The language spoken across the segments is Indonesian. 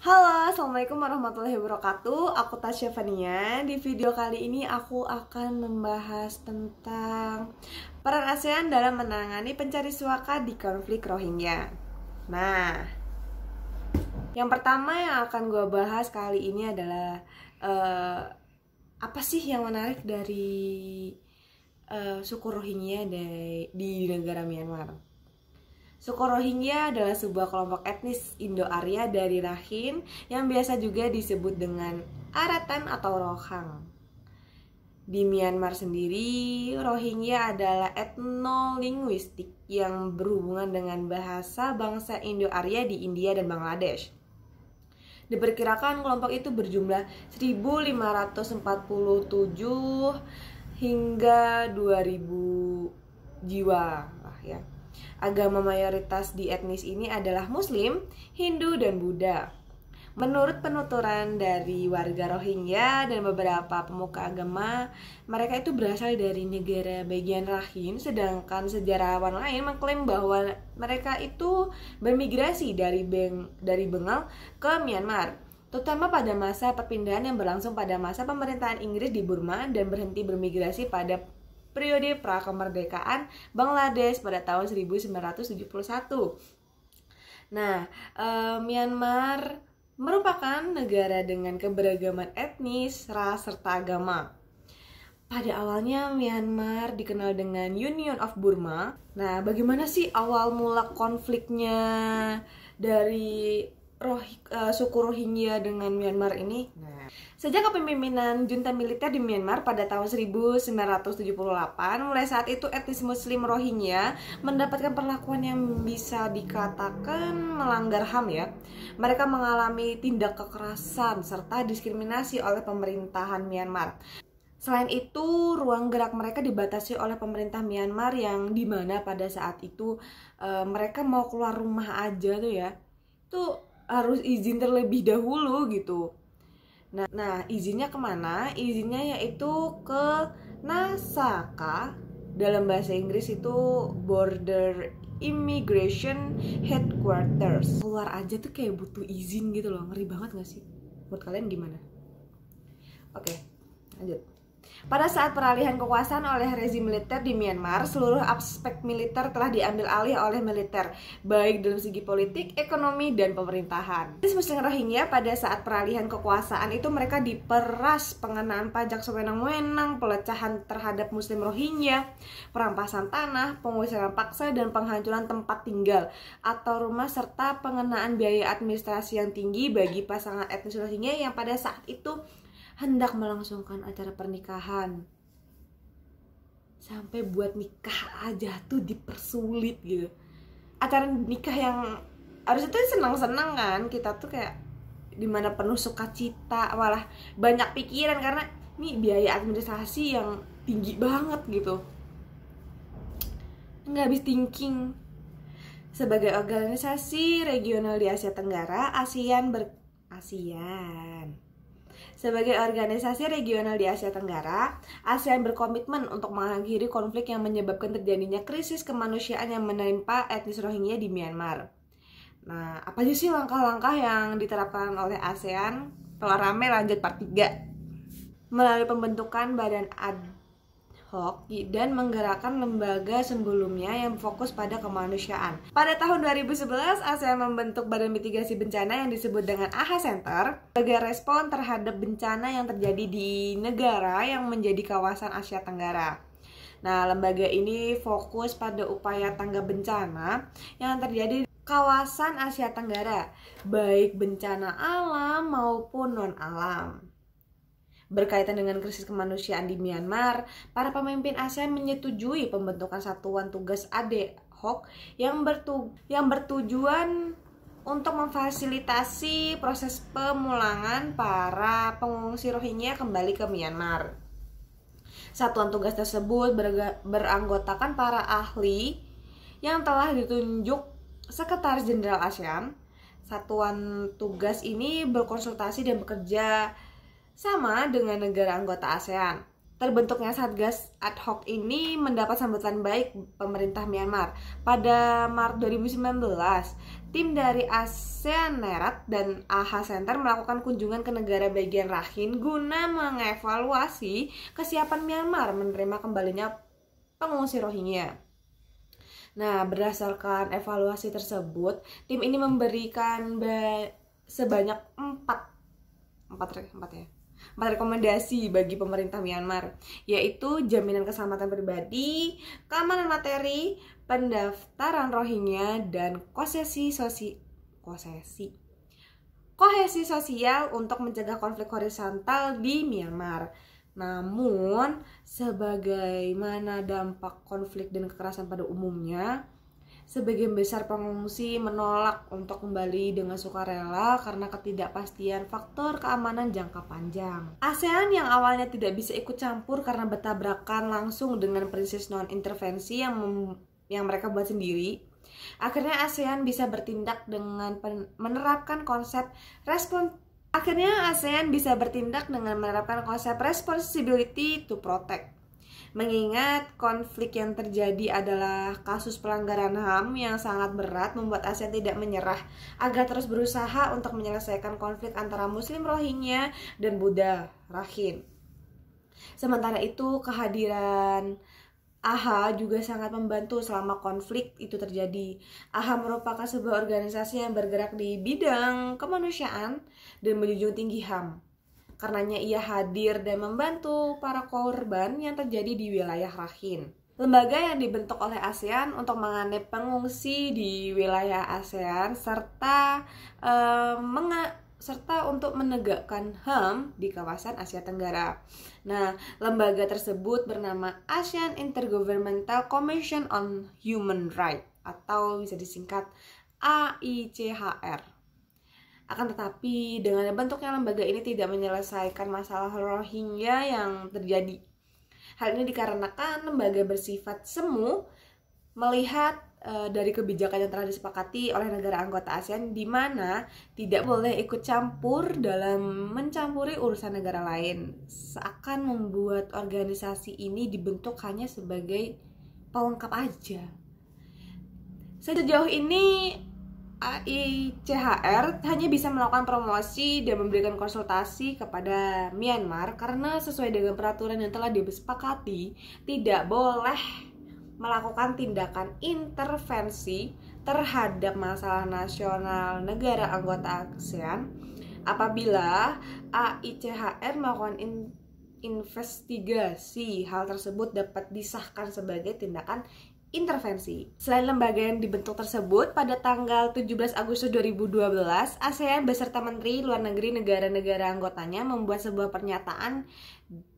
Halo, Assalamualaikum warahmatullahi wabarakatuh. Aku Tasya Fania. Di video kali ini aku akan membahas tentang peran ASEAN dalam menangani pencari suaka di konflik Rohingya. Nah, yang pertama yang akan gue bahas kali ini adalah apa sih yang menarik dari suku Rohingya di negara Myanmar. Suku Rohingya adalah sebuah kelompok etnis Indo-Arya dari Rakhine yang biasa juga disebut dengan Aratan atau Rohang. Di Myanmar sendiri, Rohingya adalah etnolinguistik yang berhubungan dengan bahasa bangsa Indo-Arya di India dan Bangladesh. Diperkirakan kelompok itu berjumlah 1.547 hingga 2.000 jiwa lah ya. Agama mayoritas di etnis ini adalah Muslim, Hindu, dan Buddha. Menurut penuturan dari warga Rohingya dan beberapa pemuka agama, mereka itu berasal dari negara bagian Rakhine, sedangkan sejarawan lain mengklaim bahwa mereka itu bermigrasi dari Bengal ke Myanmar, terutama pada masa perpindahan yang berlangsung pada masa pemerintahan Inggris di Burma dan berhenti bermigrasi pada periode pra-kemerdekaan Bangladesh pada tahun 1971. Nah, Myanmar merupakan negara dengan keberagaman etnis, ras, serta agama. Pada awalnya Myanmar dikenal dengan Union of Burma. Nah, bagaimana sih awal mula konfliknya dari suku Rohingya dengan Myanmar ini? Nah, sejak kepemimpinan junta militer di Myanmar pada tahun 1978, mulai saat itu etnis Muslim Rohingya mendapatkan perlakuan yang bisa dikatakan melanggar HAM ya. Mereka mengalami tindak kekerasan serta diskriminasi oleh pemerintahan Myanmar. Selain itu, ruang gerak mereka dibatasi oleh pemerintah Myanmar yang dimana pada saat itu mereka mau keluar rumah aja tuh ya, tuh harus izin terlebih dahulu gitu. Nah, izinnya kemana? Izinnya yaitu ke NASACA, dalam bahasa Inggris itu Border Immigration Headquarters. Keluar aja tuh kayak butuh izin gitu loh, ngeri banget gak sih? Menurut kalian gimana? Oke, lanjut. Pada saat peralihan kekuasaan oleh rezim militer di Myanmar, seluruh aspek militer telah diambil alih oleh militer, baik dalam segi politik, ekonomi, dan pemerintahan. Muslim Rohingya pada saat peralihan kekuasaan itu mereka diperas pengenaan pajak sewenang-wenang, pelecahan terhadap Muslim Rohingya, perampasan tanah, pengusiran paksa, dan penghancuran tempat tinggal atau rumah, serta pengenaan biaya administrasi yang tinggi bagi pasangan etnis Rohingya yang pada saat itu hendak melangsungkan acara pernikahan. Sampai buat nikah aja tuh dipersulit gitu. Acara nikah yang harusnya tuh senang-senang kan, kita tuh kayak dimana penuh sukacita, malah banyak pikiran karena ini biaya administrasi yang tinggi banget gitu. Nggak habis thinking. Sebagai organisasi regional di Asia Tenggara, Sebagai organisasi regional di Asia Tenggara, ASEAN berkomitmen untuk mengakhiri konflik yang menyebabkan terjadinya krisis kemanusiaan yang menimpa etnis Rohingya di Myanmar. Nah, apa aja sih langkah-langkah yang diterapkan oleh ASEAN? Kalau rame lanjut part 3. Melalui pembentukan badan ad hoc dan menggerakkan lembaga sebelumnya yang fokus pada kemanusiaan. Pada tahun 2011, ASEAN membentuk Badan Mitigasi Bencana yang disebut dengan AHA Center sebagai respon terhadap bencana yang terjadi di negara yang menjadi kawasan Asia Tenggara. Nah, lembaga ini fokus pada upaya tanggap bencana yang terjadi di kawasan Asia Tenggara, baik bencana alam maupun non-alam. Berkaitan dengan krisis kemanusiaan di Myanmar, para pemimpin ASEAN menyetujui pembentukan satuan tugas ad hoc yang bertujuan untuk memfasilitasi proses pemulangan para pengungsi Rohingya kembali ke Myanmar. Satuan tugas tersebut beranggotakan para ahli yang telah ditunjuk Sekretaris Jenderal ASEAN. Satuan tugas ini berkonsultasi dan bekerja sama dengan negara anggota ASEAN. Terbentuknya Satgas ad hoc ini mendapat sambutan baik pemerintah Myanmar. Pada Maret 2019, tim dari ASEAN NERAT dan AHA Center melakukan kunjungan ke negara bagian Rakhine guna mengevaluasi kesiapan Myanmar menerima kembalinya pengungsi Rohingya. Nah, berdasarkan evaluasi tersebut, tim ini memberikan sebanyak 4 rekomendasi bagi pemerintah Myanmar, yaitu jaminan keselamatan pribadi, keamanan materi, pendaftaran Rohingya, dan kohesi sosial untuk mencegah konflik horizontal di Myanmar. Namun, sebagaimana dampak konflik dan kekerasan pada umumnya, sebagian besar pengungsi menolak untuk kembali dengan sukarela karena ketidakpastian faktor keamanan jangka panjang. ASEAN yang awalnya tidak bisa ikut campur karena bertabrakan langsung dengan prinsip non-intervensi yang mereka buat sendiri, akhirnya ASEAN bisa bertindak dengan menerapkan konsep responsibility to protect. Mengingat konflik yang terjadi adalah kasus pelanggaran HAM yang sangat berat, membuat ASEAN tidak menyerah agar terus berusaha untuk menyelesaikan konflik antara Muslim Rohingya dan Buddha Rakhine. Sementara itu, kehadiran AHA juga sangat membantu selama konflik itu terjadi. AHA merupakan sebuah organisasi yang bergerak di bidang kemanusiaan dan menjunjung tinggi HAM. Karenanya ia hadir dan membantu para korban yang terjadi di wilayah Rakhine. Lembaga yang dibentuk oleh ASEAN untuk mengenai pengungsi di wilayah ASEAN serta untuk menegakkan HAM di kawasan Asia Tenggara. Nah, lembaga tersebut bernama ASEAN Intergovernmental Commission on Human Rights atau bisa disingkat AICHR. Akan tetapi, dengan bentuknya lembaga ini tidak menyelesaikan masalah Rohingya yang terjadi. Hal ini dikarenakan lembaga bersifat semu melihat dari kebijakan yang telah disepakati oleh negara anggota ASEAN di mana tidak boleh ikut campur dalam mencampuri urusan negara lain. Seakan membuat organisasi ini dibentuk hanya sebagai pelengkap aja. Sejauh ini AICHR hanya bisa melakukan promosi dan memberikan konsultasi kepada Myanmar karena sesuai dengan peraturan yang telah disepakati tidak boleh melakukan tindakan intervensi terhadap masalah nasional negara anggota ASEAN apabila AICHR melakukan investigasi. Hal tersebut dapat disahkan sebagai tindakan intervensi. Selain lembaga yang dibentuk tersebut, pada tanggal 17 Agustus 2012, ASEAN beserta Menteri Luar Negeri negara-negara anggotanya membuat sebuah pernyataan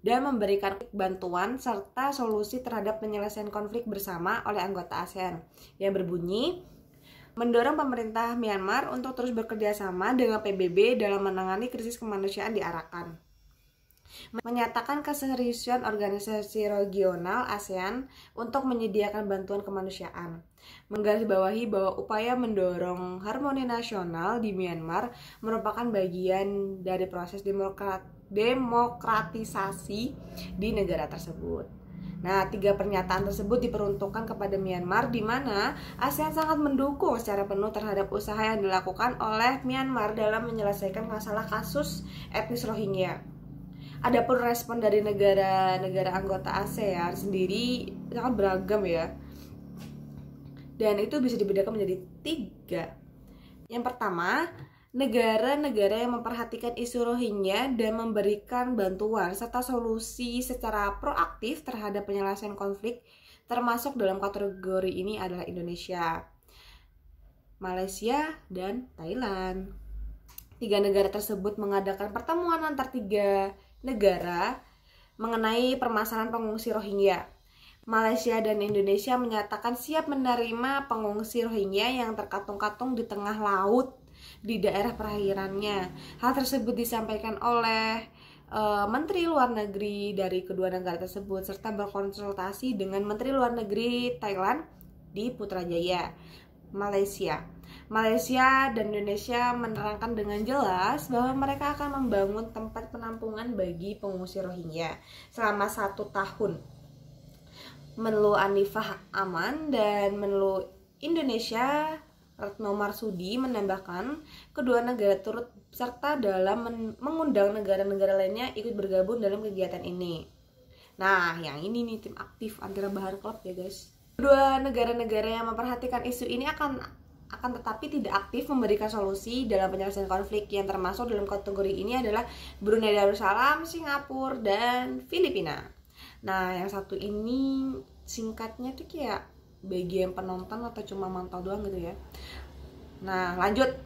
dan memberikan bantuan serta solusi terhadap penyelesaian konflik bersama oleh anggota ASEAN yang berbunyi mendorong pemerintah Myanmar untuk terus bekerja sama dengan PBB dalam menangani krisis kemanusiaan di Arakan. Menyatakan keseriusan organisasi regional ASEAN untuk menyediakan bantuan kemanusiaan. Menggarisbawahi bahwa upaya mendorong harmoni nasional di Myanmar merupakan bagian dari proses demokratisasi di negara tersebut. Nah, 3 pernyataan tersebut diperuntukkan kepada Myanmar di mana ASEAN sangat mendukung secara penuh terhadap usaha yang dilakukan oleh Myanmar dalam menyelesaikan masalah kasus etnis Rohingya. Adapun respon dari negara-negara anggota ASEAN sendiri sangat beragam ya. Dan itu bisa dibedakan menjadi 3. Yang pertama, negara-negara yang memperhatikan isu Rohingya dan memberikan bantuan serta solusi secara proaktif terhadap penyelesaian konflik, termasuk dalam kategori ini adalah Indonesia, Malaysia, dan Thailand. 3 negara tersebut mengadakan pertemuan antar 3 negara mengenai permasalahan pengungsi Rohingya. Malaysia dan Indonesia menyatakan siap menerima pengungsi Rohingya yang terkatung-katung di tengah laut di daerah perairannya. Hal tersebut disampaikan oleh Menteri Luar Negeri dari kedua negara tersebut serta berkonsultasi dengan Menteri Luar Negeri Thailand di Putrajaya, Malaysia. Malaysia dan Indonesia menerangkan dengan jelas bahwa mereka akan membangun tempat penampungan bagi pengungsi Rohingya selama 1 tahun. Menlu Anifah Aman dan Menlu Indonesia Retno Marsudi menambahkan, kedua negara turut serta dalam mengundang negara-negara lainnya ikut bergabung dalam kegiatan ini. Nah, yang ini nih tim aktif Antara Bahar Club ya guys. Kedua negara-negara yang memperhatikan isu ini akan tetapi tidak aktif memberikan solusi dalam penyelesaian konflik, yang termasuk dalam kategori ini adalah Brunei Darussalam, Singapura, dan Filipina. Nah, yang satu ini singkatnya tuh kayak bagi yang penonton atau cuma mantau doang gitu ya. Nah, lanjut.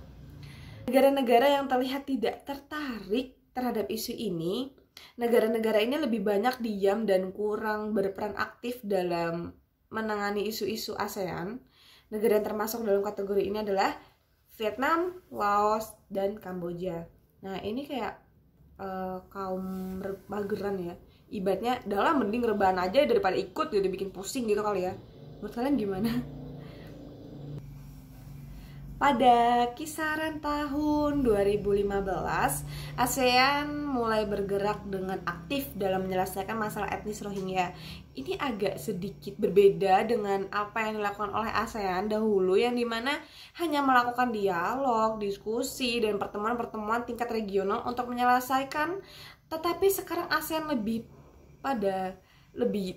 Negara-negara yang terlihat tidak tertarik terhadap isu ini, negara-negara ini lebih banyak diam dan kurang berperan aktif dalam menangani isu-isu ASEAN. Negara yang termasuk dalam kategori ini adalah Vietnam, Laos, dan Kamboja. Nah, ini kayak kaum mageran ya. Ibaratnya, dalam mending rebahan aja daripada ikut gitu, bikin pusing gitu kali ya. Menurut kalian gimana? Pada kisaran tahun 2015, ASEAN mulai bergerak dengan aktif dalam menyelesaikan masalah etnis Rohingya. Ini agak sedikit berbeda dengan apa yang dilakukan oleh ASEAN dahulu, yang dimana hanya melakukan dialog, diskusi, dan pertemuan-pertemuan tingkat regional untuk menyelesaikan. Tetapi sekarang ASEAN lebih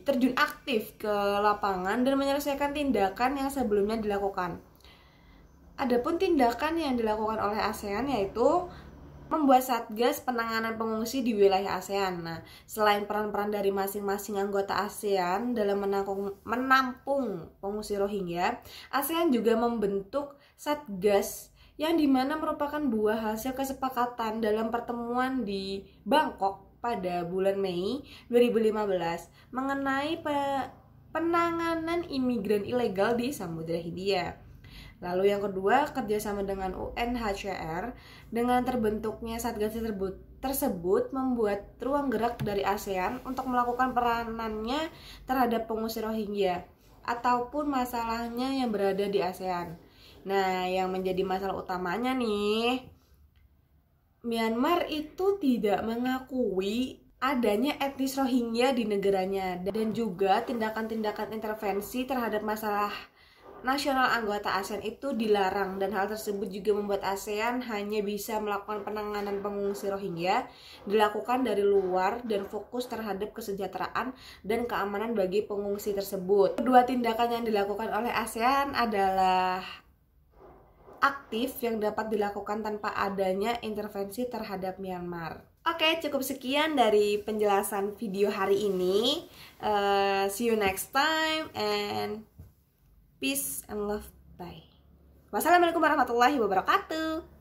terjun aktif ke lapangan dan menyelesaikan tindakan yang sebelumnya dilakukan. Adapun tindakan yang dilakukan oleh ASEAN yaitu membuat satgas penanganan pengungsi di wilayah ASEAN. Nah, selain peran-peran dari masing-masing anggota ASEAN dalam menampung pengungsi Rohingya, ASEAN juga membentuk satgas yang dimana merupakan buah hasil kesepakatan dalam pertemuan di Bangkok pada bulan Mei 2015 mengenai penanganan imigran ilegal di Samudra Hindia. Lalu yang kedua, kerjasama dengan UNHCR. Dengan terbentuknya satgas tersebut membuat ruang gerak dari ASEAN untuk melakukan peranannya terhadap pengungsi Rohingya ataupun masalahnya yang berada di ASEAN. Nah, yang menjadi masalah utamanya nih, Myanmar itu tidak mengakui adanya etnis Rohingya di negaranya, dan juga tindakan-tindakan intervensi terhadap masalah nasional anggota ASEAN itu dilarang, dan hal tersebut juga membuat ASEAN hanya bisa melakukan penanganan pengungsi Rohingya dilakukan dari luar dan fokus terhadap kesejahteraan dan keamanan bagi pengungsi tersebut. Kedua tindakan yang dilakukan oleh ASEAN adalah aktif yang dapat dilakukan tanpa adanya intervensi terhadap Myanmar. Oke, cukup sekian dari penjelasan video hari ini. See you next time and peace and love. Bye. Wassalamualaikum warahmatullahi wabarakatuh.